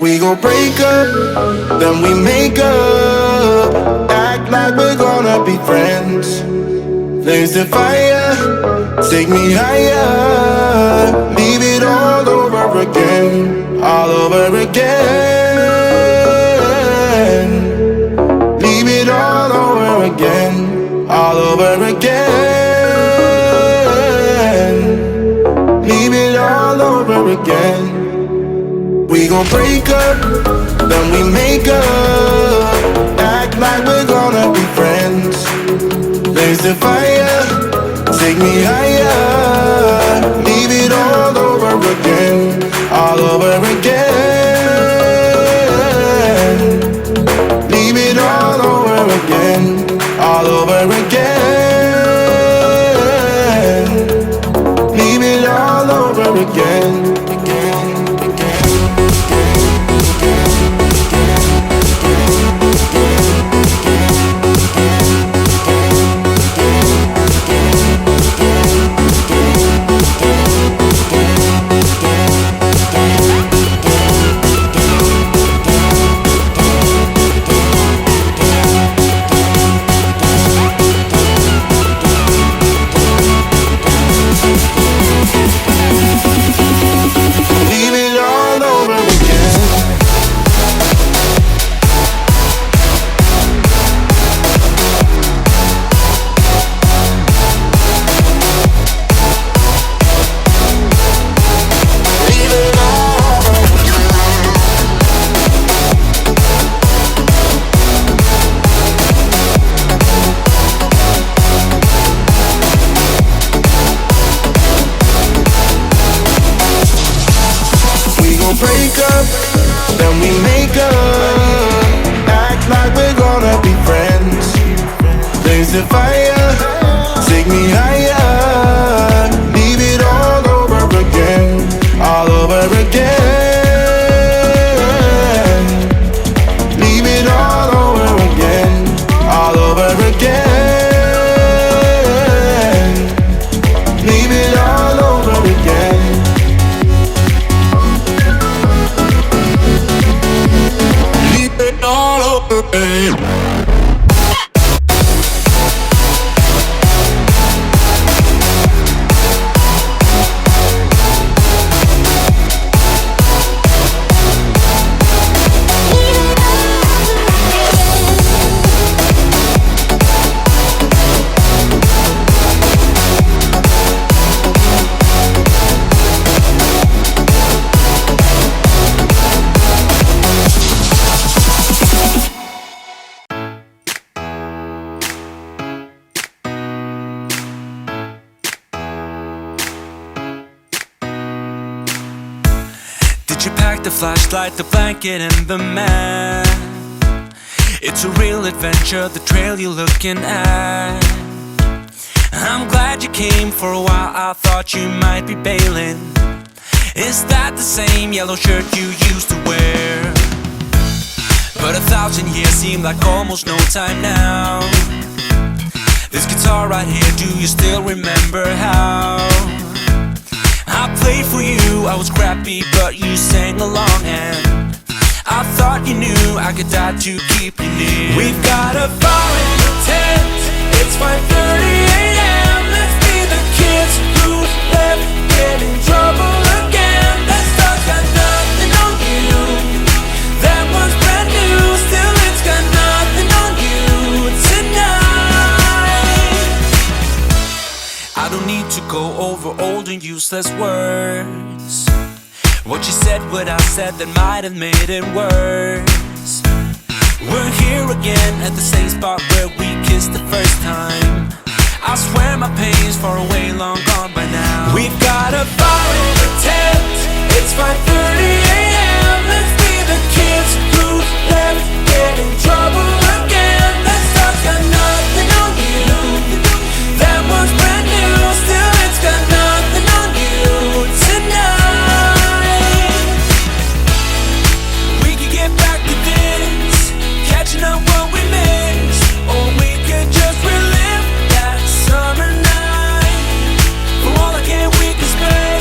We gon' break up, then we make up. Act like we're gonna be friends. Blaze the fire, take me higher. Leave it all over again, all over again. Leave it all over again, all over again. Leave it all over again. We gon' break up, then we make up. Act like we're gonna be friends. Blaze the fire, take me higher. Leave it all over again, all over again. Leave it all over again, all over again. Leave it all over again. Break up, then we make up. Act like we're gonna be friends. Blaze the fire, take me higher. Leave it all over again, all over again. Leave it all over again, all over again. Leave it all over again. All over again. Did you pack the flashlight, the blanket, and the map? It's a real adventure, the trail you're looking at. I'm glad you came. For a while I thought you might be bailing. Is that the same yellow shirt you used to wear? But 1,000 years seem like almost no time now. This guitar right here, do you still remember how I played for you? I was crappy, but you sang along, and I thought you knew I could die to keep you near. We've got a fire in the tent. It's 5:30 a.m. Let's be the kids who left get in trouble again. That stuff got nothing on you. That one's brand new. Still, it's got nothing on you tonight. I don't need to go over old and useless words. What you said, what I said, that might have made it worse. We're here again at the same spot where we kissed the first time. I swear my pain's far away, long gone by now. We've got a fire in the tent. It's 5:30 a.m. Let's be the kids who left get in trouble again. That stuff's got nothing on you. That one's brand new. Still, it's got nothing on you tonight. We could get back to this, catching up what we missed, or we could just relive that summer night. For all I care, we can spend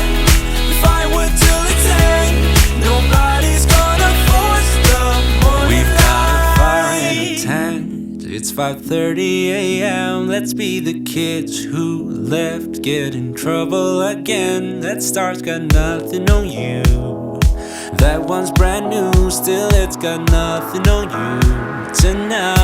5:30 a.m. Let's be the kids who left, get in trouble again. That star's got nothing on you. That one's brand new, still it's got nothing on you. Tonight